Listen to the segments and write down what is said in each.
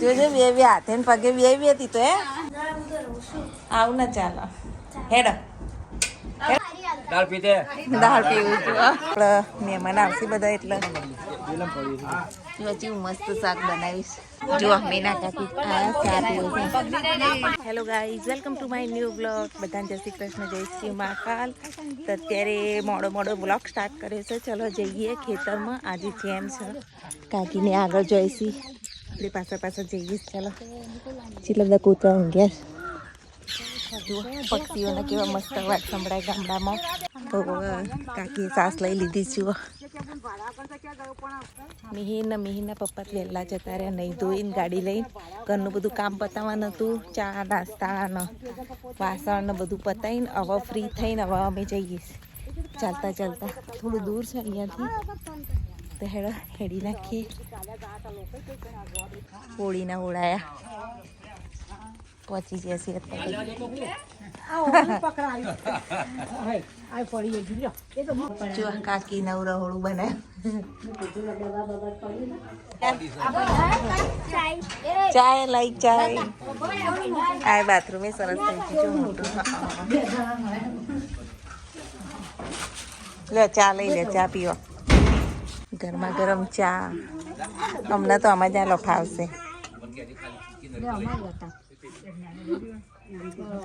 જોજે બે હાથે ને પગે બે હતી તો આવું ના ચાલો હેડ દાળ પીતે દાળ પીવું છું મહેમાન આવશે બધા એટલે જો મસ્ત શાક બનાવીશ જો મીના કાકી ચા પીવું છે. Hello guys, welcome to my new blog. બધાને જય શ્રી કૃષ્ણ, જય શ્રી મહાકાલ. તો અત્યારે મોડો બ્લોગ સ્ટાર્ટ કર્યો છે. ચલો જઈએ ખેતરમાં. આજે ચેન છે કાકીને આગળ જોઈશી આપણી પાછળ જઈએ. ચાલો કેટલા બધા કૂતરા ઊંઘ્યા. જુઓ પક્ષીઓના કેવા મસ્ત અવાજ સંભળાય ગામડામાં. તો કાકીએ સાસ લઈ લીધી છું. મિહિરના પપ્પા વહેલા જતા રહ્યા, નહીં ધોઈને ગાડી લઈને. ઘરનું બધું કામ પતાવવાનું હતું, ચા નાસ્તા વાસણ ને બધું પતાવીને હવે ફ્રી થઈને હવે અમે જઈએ ચાલતા થોડું દૂર છે અહીંયાથી. તો હેડી નાખીએ. હોળીના હોળાયા પહોંચી જશે જો કાકી નવું રહોળું બનાવ્યું. ચાય લાઈક ચાય. આ બાથરૂમ એ સરસ થઈ ગયું મોટું. લે ચા લઈ લે, ચા પીવા. ગરમા ગરમ ચા. હમણાં તો આમાં જ્યાં લફાવશે.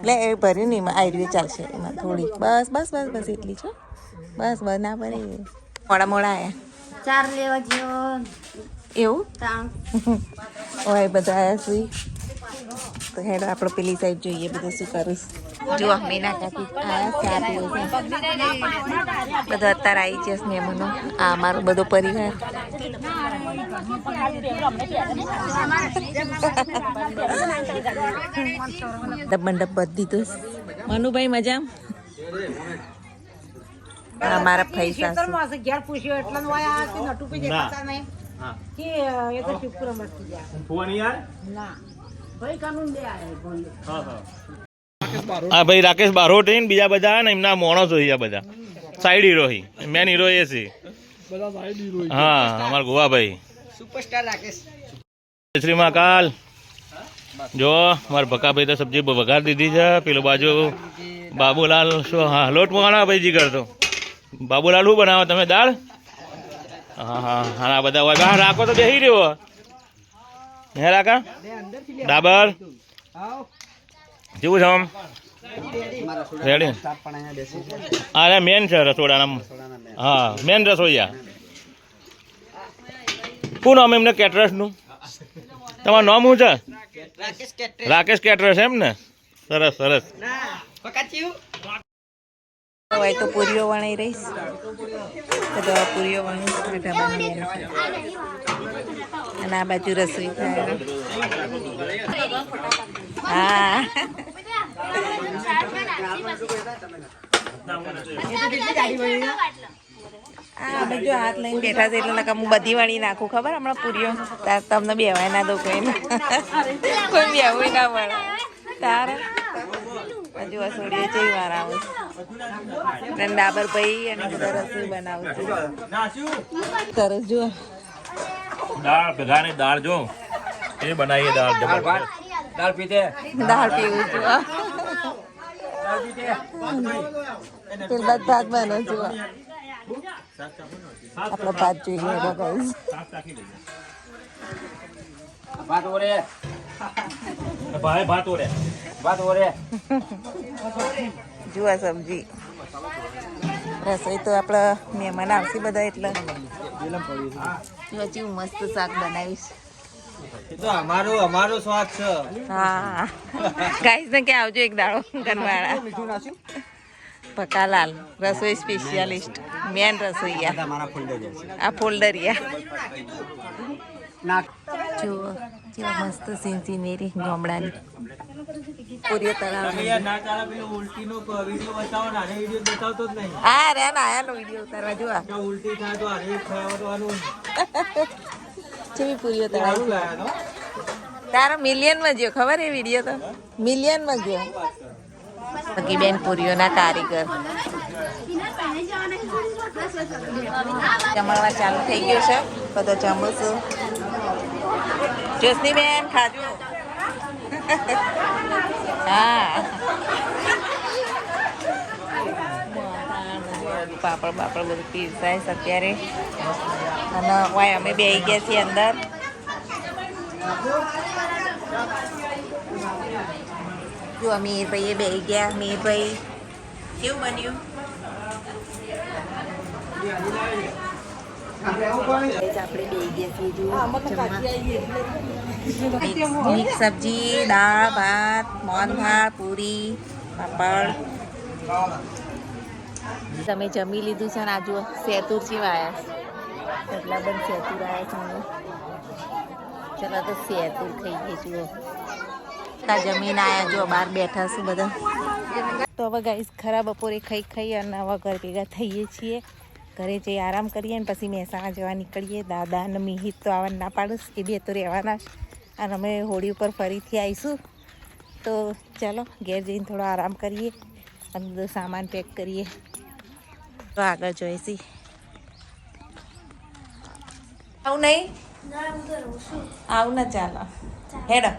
લે એ ભર્યું ને એમાં આયરું ચાલશે. એમાં થોડી બસ એટલી છો. બસ ના પડે. મોડા આયા ચાર લેવા ગયો એવું. ઓય બધા આયા સુઈ. તો હેડ આપણે પેલી સાઈડ જોઈએ બધું શું કરું. જો મીના કાકી આયા ચા પીવું છે. બધા અત્યારે આવી જશે મહેમાનો. આ અમારો બધો પરિવાર. મંડપ બધી તો મનુભાઈ મજા. મારા પૈસા હા ભાઈ રાકેશ બારોટ ને બીજા બધા ને એમના માણસો બધા સાઈડ હીરો મેન હીરો એ છે. હા અમારા ગોવાભાઈ સુપરસ્ટાર રાકેશ. શ્રી મહાકાલ. જો મારા ભકાભાઈ તો સબ્જી વઘાર દીધી છે. પેલો બાજુ બાબુલાલ શું હા લોટ મોણા ભાઈ જી કરતો. બાબુલાલ શું બનાવો તમે? દાળ. હા આ બધા બહાર રાખો તો બેસી રહ્યો હે રાકા. ડાબર જેવું છે આમ રેડી. અરે મેન છે રસોડાના. હા મેન રસોઈયા. શું નામ એમને કેટરસનું? તમારું નામ શું છે? રાકેશ કેટરસ એમ ને? સરસ. હોય તો પૂરીઓ વણાઈ રહીશ. બધા પૂરીઓ વણી અને આ બાજુ રસોઈ થાય. હા અમે જો હાથ લઈને બેઠા છે એટલે હું બધી વાળી નાખું. ખબર હમણાં પૂરીઓ તમને બેવાય ના દો કોઈ બેવું ના મળે. તારે હજુ અસોડીએ જઈ વાર આવું. ડાબર ભાઈ અને બધા રસોઈ બનાવું છું. સરસ જો દાળ ભેગાની દાળ જો એ બનાવીએ. દાળ પીતે દાળ પીવું છું. પેલ બાદ ભાત બનાવું છું. આપણે ભાત જોઈએ જુઓ સબ્જી રસોઈ તો આપણા મહેમાન આવશે બધા એટલે હજુ મસ્ત શાક બનાવીશ. અમારો સ્વાદ છે. હા ગાઈસ ને કે આવજો એક દાડો ગનવાળા. પકાલાલ રસોઈ સ્પેશિયાલિસ્ટ મેન રસોઈયા. આ ફોલ્ડરિયા જુઓ કેવા મસ્ત સિનસિનેરી ગામડાની પૂરીઓ તળાવ. હા રે આયાનો વિડીયો ઉતારવા જોવા. કેવી પૂરીઓ તળાવ. તારો મિલિયનમાં ગયો ખબર એ વિડીયો તો મિલિયનમાં ગયો. બેન પૂરીઓના કારીગર. જમણવા ચાલુ થઈ ગયો છે. બધા જમો છું. જ્યોત્સની બેન ખાજો. હા પાપડ બાપડ બધું પીરસાય છે અત્યારે. અને વાય અમે બેસી ગયા છીએ અંદર. જો મીરભાઈએ બેસી ગયા. મીરભાઈ કેવું બન્યું? આપણે બે ગયા મિક્સ સબ્જી, દાળ ભાત, મોહનથાળ, પૂરી, પાપડ. તમે જમી લીધું છે ને? આ જુઓ સેતુર જેવા આવ્યા. એટલા બંધ સેતુર આવ્યા છે. ચલો તો સેતુર ખાઈ ગઈ. જુઓ જમીન આવ્યા. જો બહાર બેઠા છું બધા. તો હવે ગાઈસ ખરા બપોરે ખાઈ અને હવે ઘર ભેગા થઈએ છીએ. ઘરે જઈ આરામ કરીએ ને પછી મહેસાણા જવા નીકળીએ. દાદા અને મિહિર તો આવવા ના પાડું, એ બે તો રહેવાના. અને અમે હોળી ઉપર ફરીથી આવીશું. તો ચાલો ઘેર જઈને થોડો આરામ કરીએ અને બધો સામાન પેક કરીએ. તો આગળ જોઈશી. આવું નહીં? આવું ના ચાલો. હેડો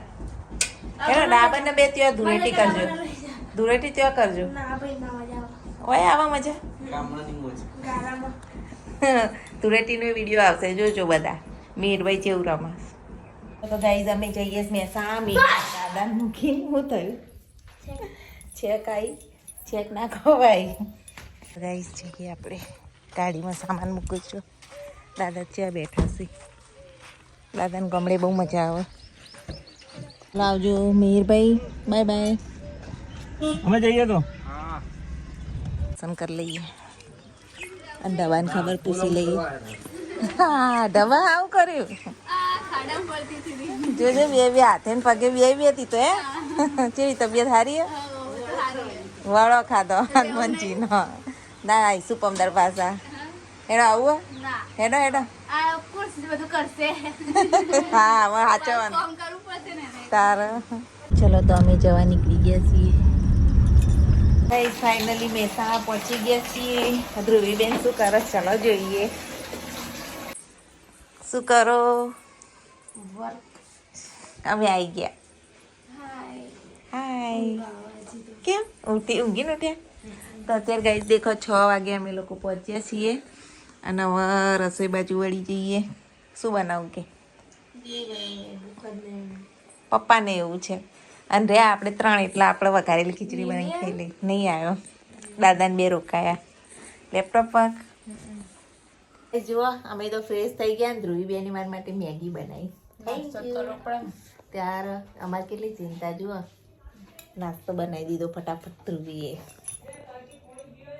હેડો ડાબર ને બે ત્યાં ધૂળેટી કરજો. ધૂળેટી ત્યાં કરજો. ઓય આવા મજા. ધૂળેટીનો વિડીયો આવશે, જોજો બધા. મીરભાઈ જેવું રમાશ. તો ગાઈઝ અમે જઈએ મહેસાણા. દાદા મૂકીને શું થયું? ચેક આવી ચેક ના ખવાય. ગાઈઝ જઈએ આપણે. ગાડીમાં સામાન મૂકું છું. દાદા ત્યાં બેઠા છે. દાદાને ગમડે બહુ મજા આવે. લાવજો મીરભાઈ. Bye bye. અમે જઈએ તો પસંદ કરી લઈએ અને દવાની ખબર પૂછી લઈએ. હા દવા આવું કર્યું. જોજો બે બે હાથે ને પગે બે હતી તો કેવી તબિયત સારી હે? વળો ખાધો હનુમાનજી નો. ના આવીશું પમદાર પાછા. હેડો આવું હેડો હેડો. હા હવે સાચવવાનું તારે. ચલો તો અમે જવા નીકળી ગયા છીએ. ફાઇનલી મહેસાણા પહોંચી ગયા છીએ. ધ્રુવીબેન શું કરો? ચલો જોઈએ. શું કરો? અમે આવી ગયા. હાય. કેમ ઊંઘી ઉઠ્યા? તો અત્યારે ગાઈસ દેખો 6 વાગે અમે લોકો પહોંચ્યા છીએ. અને હવે રસોઈ બાજુ વળી જઈએ. શું બનાવું કે? પપ્પાને એવું છે. અને રે આપણે 3 એટલે આપણે વઘારેલી ખીચડી બનાવી ખાઈ લઈ. નહીં આવ્યો. દાદાને 2 રોકાયા. લેપટોપ પર જુઓ અમે તો ફ્રેશ થઈ ગયા. ધ્રુવી બેની મારા માટે મેગી બનાવી. ત્યારે અમારે કેટલી ચિંતા. જુઓ નાસ્તો બનાવી દીધો ફટાફટ ધ્રુવીએ.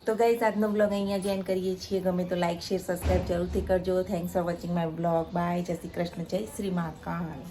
તો ગાઈસ આજનો બ્લોગ અહીંયા જોઈન કરીએ છીએ. ગમે તો લાઈક શેર સબસ્ક્રાઈબ જરૂરથી કરજો. Thanks for watching my blog. Bye. Jai Shri Krishna. જય શ્રી મહાકાલ.